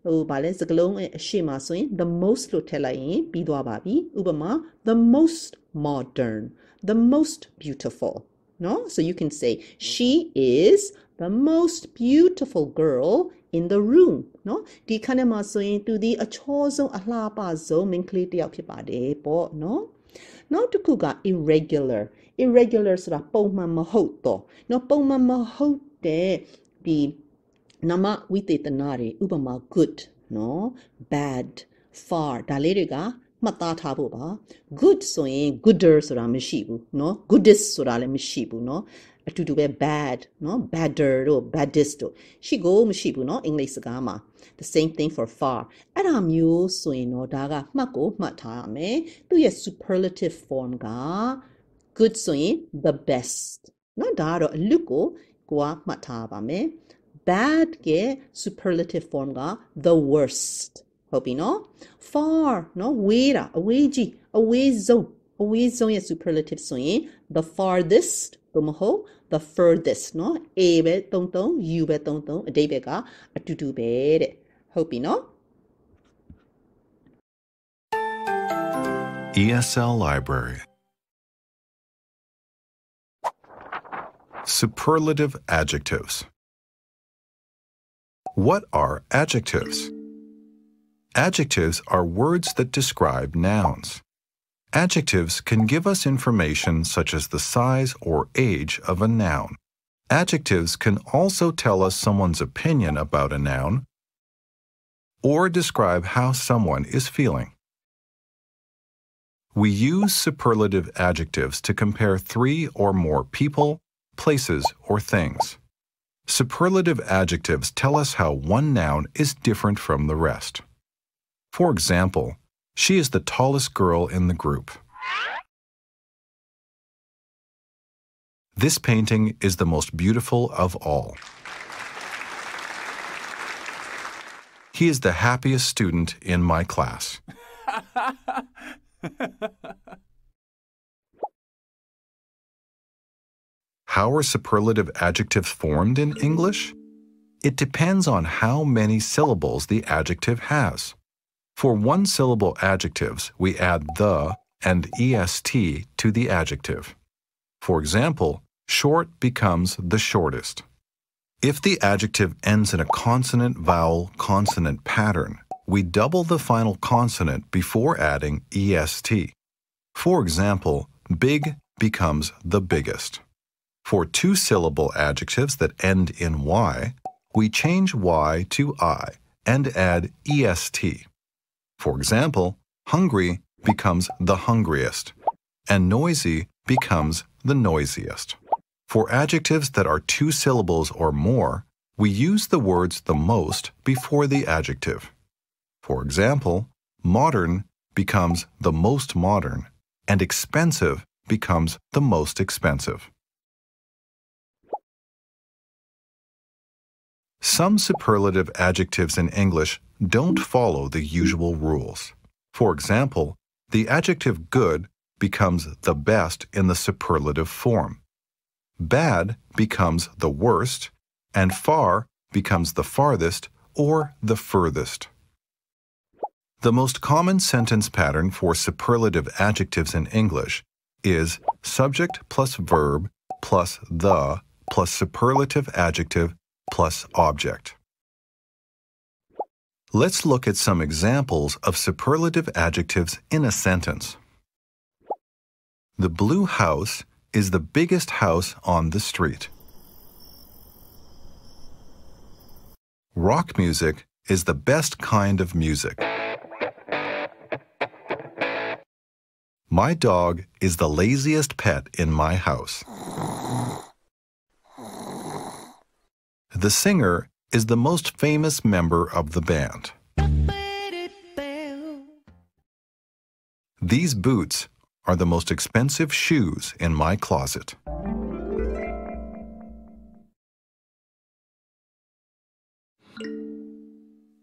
ဟိုဗာလဲစကားလုံးအရှိမဆိုရင် the most လို့ထည့်လိုက်ရင်ပြီးသွားပါပြီဥပမာ the most modern the most beautiful no so you can say she is the most beautiful girl in the room no ဒီခါနဲ့မှာဆိုရင်သူဒီအချောဆုံးအလှပဆုံးမိန်းကလေးတစ်ယောက်ဖြစ်ပါတယ်ပေါ့နော်နောက်တစ်ခုက irregular ဆိုတာပုံမှန်မဟုတ်တော့နော်ပုံမှန်မဟုတ်တဲ့ဒီနာမဝိသေသနတွေဥပမာ good နော် bad far ဒါလေးတွေကမှတ်သားထားဖို့ပါ good ဆိုရင် gooder ဆိုတာမရှိဘူးနော် goodest ဆိုတာလည်းမရှိဘူးနော်အတူတူပဲ bad နော် badder တို့ baddest တို့ရှိကိုမရှိဘူးနော်အင်္ဂလိပ်စကားမှာ the same thing for far အဲ့ဒါမျိုးဆိုရင်တော့ဒါကမှတ်ကိုမှတ်ထားရမယ်သူရဲ့ superlative form က good ဆိုရင် the best နော်ဒါကတော့အလွတ်ကိုကမှတ်ထားပါမယ်bad က superlative form က the worst ဟုတ်ပြီနော် far နော်ဝေးတာအဝေးကြီးအဝေးဆုံးရဲ့ superlative ဆိုရင် the farthest သို့မဟုတ် the furthest နော် a ပဲသုံး u ပဲသုံးအဓိပ္ပာယ်ကအတူတူပဲတဲ့ဟုတ်ပြီနော် ESL Library Superlative adjectives. What are adjectives? Adjectives are words that describe nouns. Adjectives can give us information such as the size or age of a noun. Adjectives can also tell us someone's opinion about a noun or describe how someone is feeling. We use superlative adjectives to compare three or more people, places, or things. Superlative adjectives tell us how one noun is different from the rest. For example, she is the tallest girl in the group. This painting is the most beautiful of all. He is the happiest student in my class. How are superlative adjectives formed in English? It depends on how many syllables the adjective has. For one-syllable adjectives, we add the and est to the adjective. For example, short becomes the shortest. If the adjective ends in a consonant-vowel-consonant pattern, we double the final consonant before adding est. For example, big becomes the biggest. For two-syllable adjectives that end in y, we change y to I and add est. For example, hungry becomes the hungriest, and noisy becomes the noisiest. For adjectives that are two syllables or more, we use the words the most before the adjective. For example, modern becomes the most modern, and expensive becomes the most expensive. Some superlative adjectives in English don't follow the usual rules. For example, the adjective good becomes the best in the superlative form. Bad becomes the worst, and far becomes the farthest or the furthest. The most common sentence pattern for superlative adjectives in English is subject plus verb plus the plus superlative adjective plus object. Let's look at some examples of superlative adjectives in a sentence. The blue house is the biggest house on the street. Rock music is the best kind of music. My dog is the laziest pet in my house. The singer is the most famous member of the band. These boots are the most expensive shoes in my closet.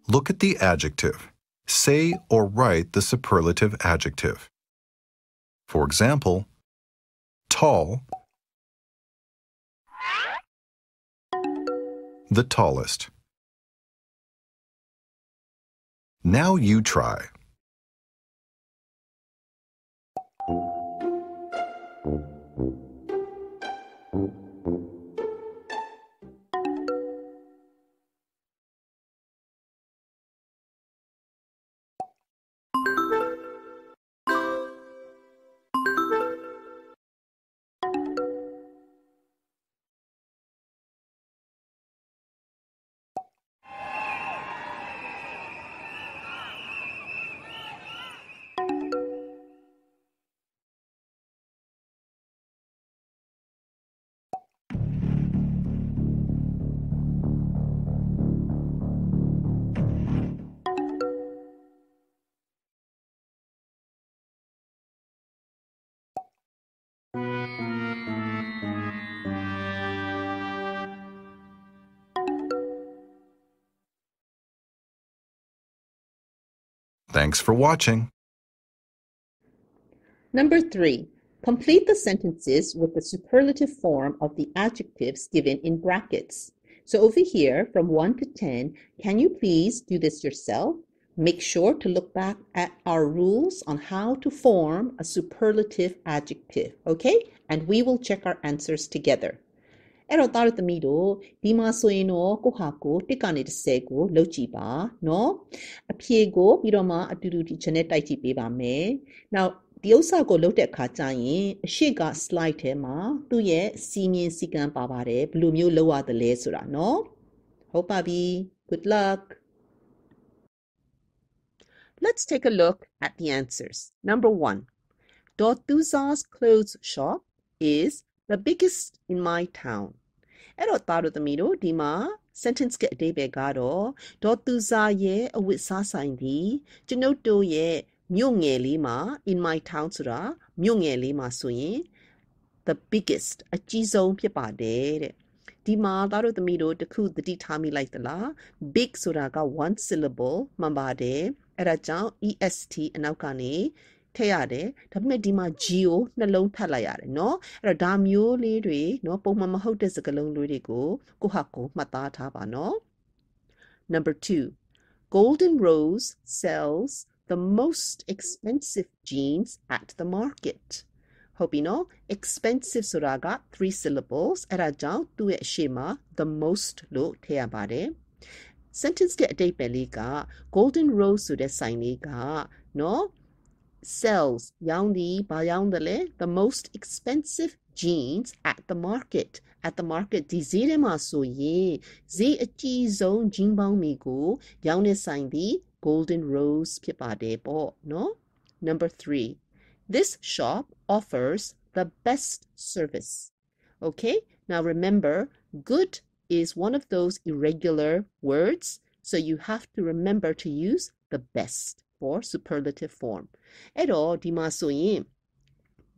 Look at the adjective. Say or write the superlative adjective. For example, tall, the tallest. Now you try. Thanks for watching. Number 3. Complete the sentences with the superlative form of the adjectives given in brackets. So over here, from 1 to 10, can you please do this yourself? Make sure to look back at our rules on how to form a superlative adjective, okay? And we will check our answers together. အဲ့တော့သားတို့သမီးတို့ဒီမှာဆိုရင်တော့ကိုဟာကို1ကနေ10ကိုလုပ်ကြည့်ပါเนาะအဖြေကိုပြီးတော့မှအတူတူ teacher နဲ့တိုက်ကြည့်ပေးပါမယ် Now ဒီဥစ္စာကိုလုပ်တဲ့အခါကျရင်အရှိက slide ထဲမှာသူ့ရဲ့စီမင်းစည်းကမ်းပါပါတယ်ဘယ်လိုမျိုးလုပ်ရသလဲဆိုတာเนาะဟုတ်ပါပြီ Good luck. Let's take a look at the answers. Number 1. Dothuza's clothes shop is the biggest in my town. အဲ့တော့သားတို့သမီးတို့ဒီမှာ sentence ကအဓိပ္ပာယ်ကတော့ဒေါ်သူဇာရဲ့အဝတ်စားဆိုင်သည်ကျွန်ုပ်တို့ရဲ့မြို့ငယ်လေးမှာ in my town ဆိုတာမြို့ငယ်လေးမှာဆိုရင် the biggest အကြီးဆုံးဖြစ်ပါတယ်တဲ့ဒီမှာသားတို့သမီးတို့တခုသတိထားမိလိုက်သလား big ဆိုတာက one syllable မှန်ပါတယ်အဲ့ဒါကြောင့် est အနောက်ကနေထည့်ရတယ်ဒါပေမဲ့ဒီမှာ G ကိုနှလုံးထပ်လိုက်ရတယ်เนาะအဲ့တော့ဒါမျိုးလေးတွေเนาะပုံမှန်မဟုတ်တဲ့စကားလုံးလေးတွေကိုကိုဟာကိုမှတ်သားထားပါเนาะ Number 2 Golden Rose sells the most expensive jeans at the market ဟုတ်ပြီเนาะ expensive ဆိုတာက3 syllables အဲ့ဒါကြောင့်သူ့ရဲ့အရှေ့မှာ the most လို့ထည့်ရပါတယ် sentence ရဲ့အဓိပ္ပာယ်လေးက Golden Rose ဆိုတဲ့ဆိုင်လေးကနော် sells ရောင်းသည်ဘာရောင်းတယ်လဲ the most expensive jeans at the marketဒီဈေးထဲမှာဆိုရင်ဈေးအကြီးဆုံး jean ပေါင်းတွေကိုရောင်းတဲ့ဆိုင်သည် Golden Rose ဖြစ်ပါတယ်ပေါ့နော် Number 3 This shop offers the best service. Okay, now remember, good is one of those irregular words, so you have to remember to use the best for superlative form. အဲ့တော့ဒီမှာဆိုရင်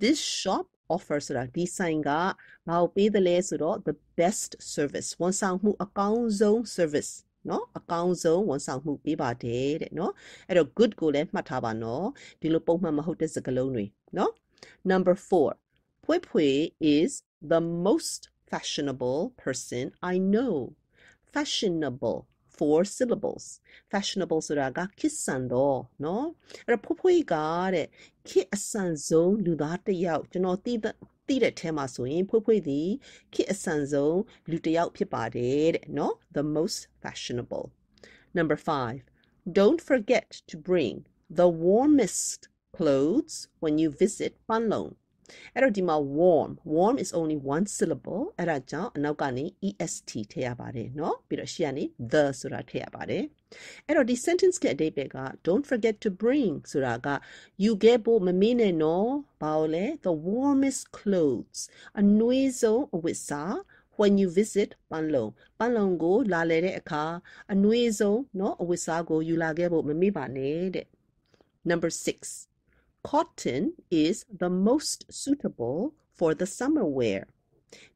this shop offers ဆိုတာဒီဆိုင်ကဘာကိုပေးတယ်လဲဆိုတော့ the best service ဝန်ဆောင်မှုအကောင်းဆုံး service နော်အကောင်းဆုံးဝန်ဆောင်မှုပေးပါတယ်တဲ့နော်အဲ့တော့ good ကိုလည်းမှတ်ထားပါနော်ဒီလိုပုံမှန်မဟုတ်တဲ့စကားလုံးတွေနော် Number 4 Pui Pui is the most fashionable person I know. Fashionable 4 syllables. Fashionable ဆိုတာကခေတ်ဆန်သောနော်အဲ့တော့ဖွဖွေးကတဲ့ခေတ်အဆန်ဆုံးလူသားတစ်ယောက်ကျွန်တော်သိတဲ့ထဲမှာဆိုရင်ဖွဖွေးသည်ခေတ်အဆန်ဆုံးလူတစ်ယောက်ဖြစ်ပါတယ်တဲ့နော် the most fashionable. Number 5 Don't forget to bring the warmest clothes when you visit Panlong. အဲ့တော့ဒီမှာ warm is only one syllable အဲ့ဒါကြောင့်အနောက်ကနေ est ထည့်ရပါတယ်เนาะပြီးတော့ရှေ့ကနေ the ဆိုတာထည့်ရပါတယ်အဲ့တော့ဒီ sentence ရဲ့အဓိပ္ပာယ်က don't forget to bring ဆိုတာကယူခဲ့ဖို့မမေ့နဲ့နော်ဘာလို့လဲ the warmest clothes အနွေးဆုံးအဝတ်စား when you visit Panlong ကိုလာလည်တဲ့အခါအနွေးဆုံးเนาะအဝတ်စားကိုယူလာခဲ့ဖို့မမေ့ပါနဲ့တဲ့ Number 6 Cotton is the most suitable for the summer wear.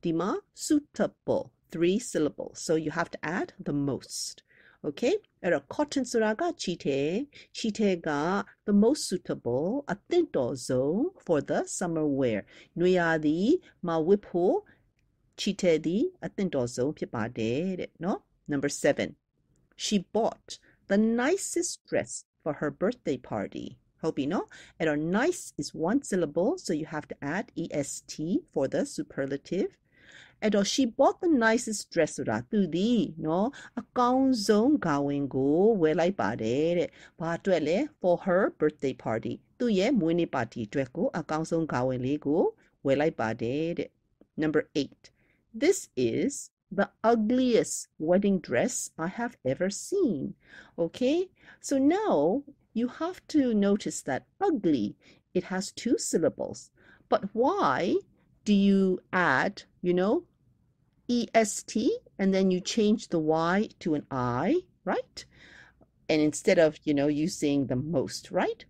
Dima suitable 3 syllables, so you have to add the most. Okay? Era cotton suraga chite ga the most suitable atintozo for the summer wear. Nuya di ma wipo chite di atintozo pipade no. Number 7. She bought the nicest dress for her birthday party. Hope you know. And our nice is one syllable, so you have to add est for the superlative. And she bought the nicest dress no a gaunzong gawin go well I bade for her birthday party. Tu ye muni party dreko a gaunzong gawin go well I bade. Number 8. This is the ugliest wedding dress I have ever seen. Okay, so now you have to notice that ugly, it has 2 syllables. But why do you add, est and then you change the y to an I, right? And instead of, using the most, right?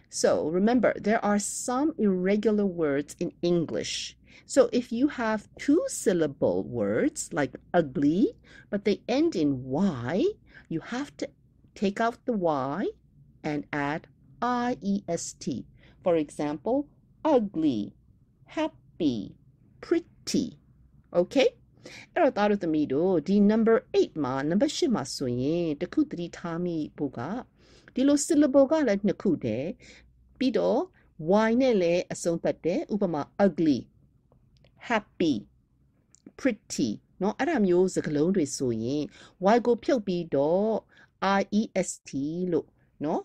So remember, there are some irregular words in English. So if you have 2-syllable words like ugly, but they end in y, you have to take out the y and add iest. For example, ugly, happy, pretty. Okay? အဲ့တော့သားတို့သမီးတို့ဒီ number 8မှာ number 8မှာဆိုရင်တခုသတိထားမိဖို့ကဒီလို syllable ကလည်းနှစ်ခုတည်းပြီးတော့ y နဲ့လည်းအဆုံးသတ်တယ်ဥပမာ ugly, happy, pretty เนาะအဲ့ဒါမျိုးစကားလုံးတွေဆိုရင် y ကိုဖြုတ်ပြီးတော့ iest လို့เนาะ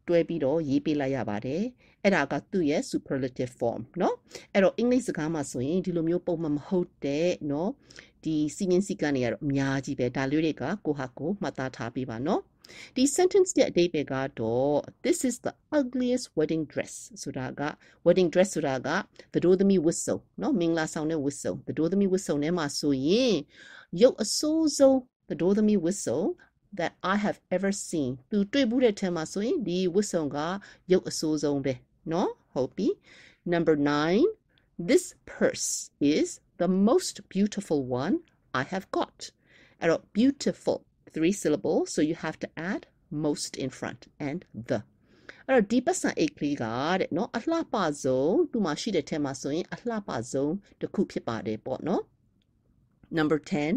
တွဲပြီးတော့ရေးပေးလိုက်ရပါတယ်အဲ့ဒါကသူ့ရဲ့ superlative form เนาะအဲ့တော့အင်္ဂလိပ်စကားမှာဆိုရင်ဒီလိုမျိုးပုံမှန်မဟုတ်တဲ့เนาะဒီစီးရင်စီကနေရတော့အများကြီးပဲဒါလေးတွေကကိုဟာကိုမှတ်သားထားပေးပါเนาะဒီ sentence ရဲ့အဓိပ္ပာယ်ကတော့ this is the ugliest wedding dress ဆိုတာက wedding dress ဆိုတာကသတို့သမီးဝတ်စုံเนาะမင်္ဂလာဆောင်တဲ့ဝတ်စုံသတို့သမီးဝတ်စုံထဲမှာဆိုရင်ရုပ်အဆိုးဆုံးသတို့သမီးဝတ်စုံthat I have ever seen. သူတွေ့ဘူးတဲ့ထဲမှာဆိုရင်ဒီဝတ်စုံကရုပ်အဆိုးဆုံးပဲเนาะဟုတ်ပြီ Number 9 This purse is the most beautiful one I have got. And beautiful 3 syllables, so you have to add most in front and the. အဲ့တော့ဒီပတ်စံအိတ်ကလေးကတဲ့เนาะအလှပဆုံးသူမှရှိတဲ့ထဲမှာဆိုရင်အလှပဆုံးတစ်ခုဖြစ်ပါတယ်ပေါ့เนาะ Number 10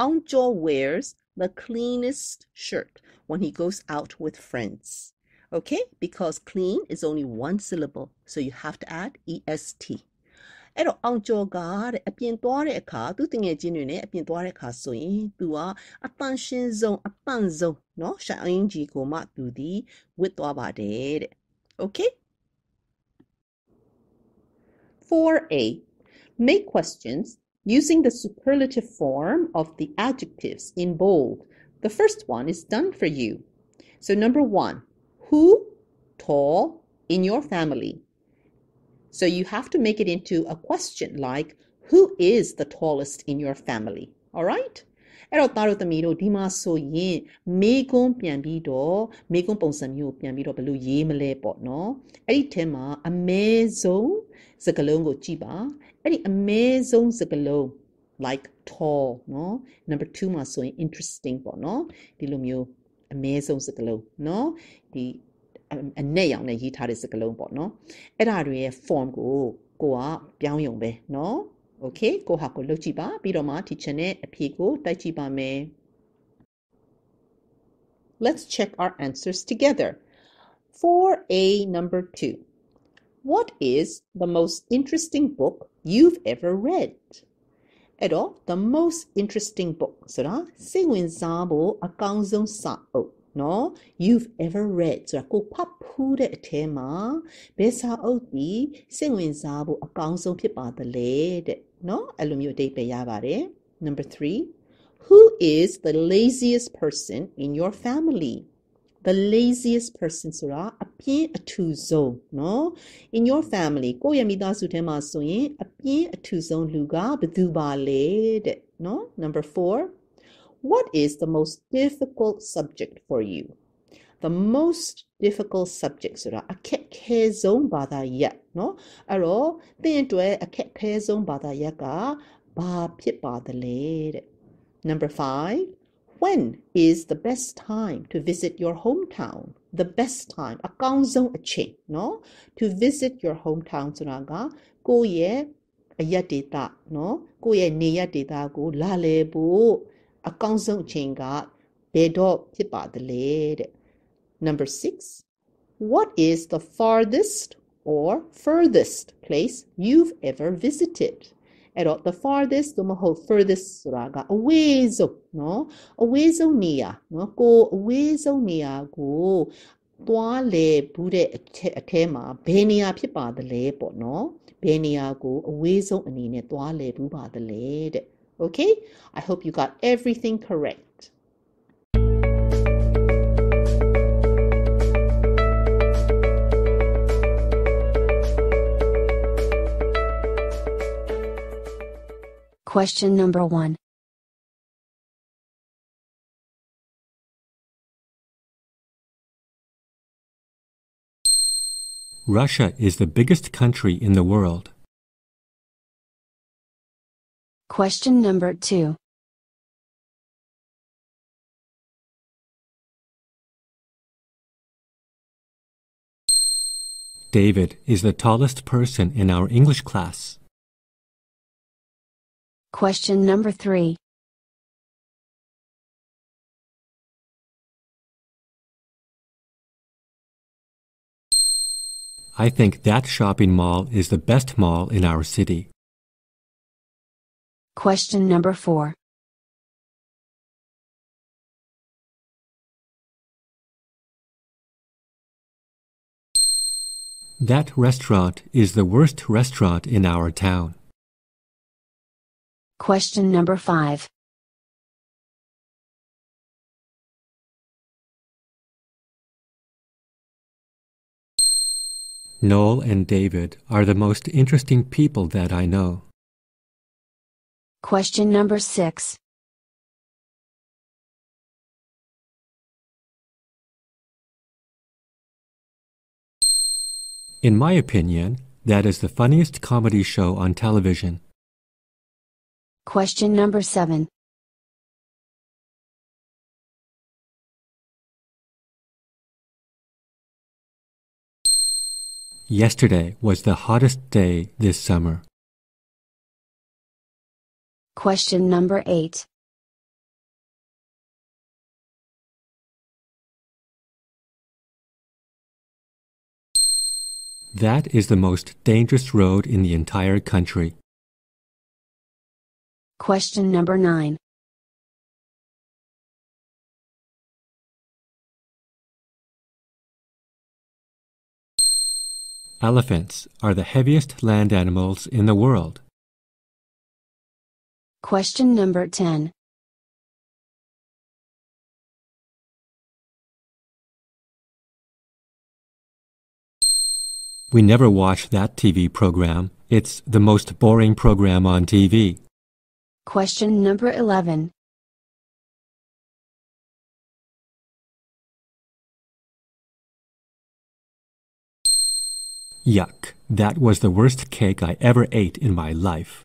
Aungjo wears the cleanest shirt when he goes out with friends. Okay, because clean is only 1 syllable, so you have to add est. အဲ့တော့အောင်ကျော်ကတဲ့အပြင်သွားတဲ့အခါသူတငယ်ချင်းတွေနဲ့အပြင်သွားတဲ့အခါဆိုရင်သူကအတန်ရှင်းဆုံးအပန့်ဆုံးเนาะရှာအင်ဂျီကိုမှသူဒီဝတ်သွားပါတယ်တဲ့ Okay? 4A. Make questions using the superlative form of the adjectives in bold. The first one is done for you. So number 1, who tall in your family? So you have to make it into a question like, who is the tallest in your family? All right? အဲ့တော့သားတို့သမီးတို့ဒီမှာဆိုရင်မေကွန်းပြန်ပြီးတော့မေကွန်းပုံစံမျိုးပြန်ပြီးတော့ဘယ်လိုရေးမလဲပေါ့နော်အဲ့ဒီထဲမှာအမဲဆုံးစကားလုံးကိုကြည့်ပါအဲ့ဒီအမဲဆုံးစကားလုံး like tall နော် number 2မှာဆိုရင် interesting ပေါ့နော်ဒီလိုမျိုးအမဲဆုံးစကားလုံးနော်ဒီအနဲ့ရောင်နဲ့ရေးထားတဲ့စကားလုံးပေါ့နော်အဲ့ဒါတွေရဲ့ form ကိုကပြောင်းရုံပဲနော် Okay ကိုဟာကိုလုပ်ကြည့်ပါပြီးတော့မှ teacher နဲ့အဖြေကိုတိုက်ကြည့်ပါမယ် Let's check our answers together. 4A number 2. What is the most interesting book you've ever read? အဲ့တော့ the most interesting book ဆိုတာစိတ်ဝင်စားဖို့အကောင်းဆုံးစာအုပ်နော် you've ever read ဆိုတာကိုဖတ်ဖူးတဲ့အထဲမှာဘယ်စာအုပ်ဒီစိတ်ဝင်စားဖို့အကောင်းဆုံးဖြစ်ပါသလဲတဲ့နော်အဲ့လိုမျိုးအဓိပ္ပာယ်ရပါတယ် Number 3. Who is the laziest person in your family? The laziest person ဆိုတာအပြင်းအထူဆုံးနော် in your family ကိုယ့်ရဲ့မိသားစုထဲမှာဆိုရင်အပြင်းအထူဆုံးလူကဘယ်သူပါလဲတဲ့နော် Number 4. What is the most difficult subject for you? The most difficult subject ဆိုတာအခက်ခဲဆုံးဘာသာရပ်နော်အဲ့တော့သင်အတွက်အခက်ခဲဆုံးဘာသာရပ်ကဘာဖြစ်ပါသလဲတဲ့ Number 5. When is the best time to visit your hometown? The best time အကောင်းဆုံးအချိန်နော် to visit your hometown ဆိုတာကကိုယ့်ရဲ့အရပ်ဒေသနော်ကိုယ့်ရဲ့နေရပ်ဒေသကိုလာလည်ဖို့အကောင်းဆုံးအချိန်ကဘယ်တော့ဖြစ်ပါသလဲတဲ့ Number 6. What is the farthest or furthest place you've ever visited? အဲ့တော့ the farthest သို့မဟုတ် furthest ဆိုတာကအဝေးဆုံးနော်အဝေးဆုံးနေရာနော်ကိုအဝေးဆုံးနေရာကိုသွားလေဘူးတဲ့အထဲမှာဘယ်နေရာဖြစ်ပါသလဲပေါ့နော်ဘယ်နေရာကိုအဝေးဆုံးအနေနဲ့သွားလေဘူးပါသလဲတဲ့ Okay? I hope you got everything correct. Question number 1. Russia is the biggest country in the world. Question number 2. David is the tallest person in our English class. Question number 3. I think that shopping mall is the best mall in our city. Question number 4. That restaurant is the worst restaurant in our town. Question number 5. Noel and David are the most interesting people that I know. Question number 6. In my opinion, that is the funniest comedy show on television. Question number 7. Yesterday was the hottest day this summer. Question number 8. That is the most dangerous road in the entire country. Question number 9. Elephants are the heaviest land animals in the world. Question number 10. We never watch that TV program. It's the most boring program on TV. Question number 11. Yuck, that was the worst cake I ever ate in my life.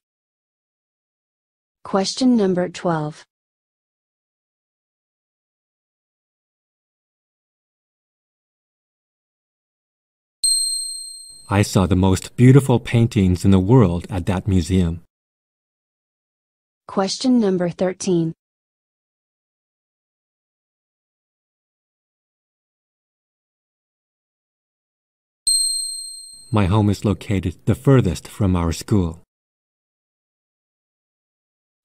Question number 12. I saw the most beautiful paintings in the world at that museum. Question number 13. My home is located the furthest from our school.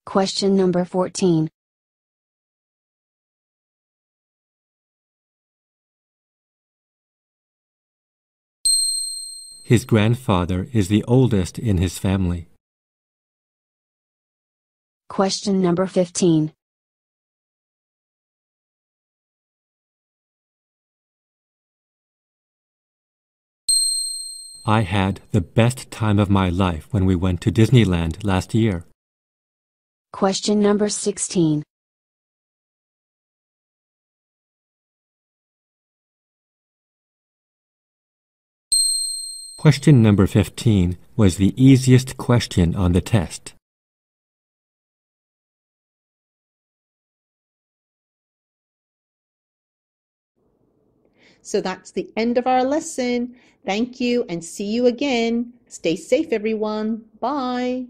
Question number 14. His grandfather is the oldest in his family. Question number 15. I had the best time of my life when we went to Disneyland last year. Question number 16. Question number 15 was the easiest question on the test. So that's the end of our lesson. Thank you and see you again. Stay safe, everyone. Bye.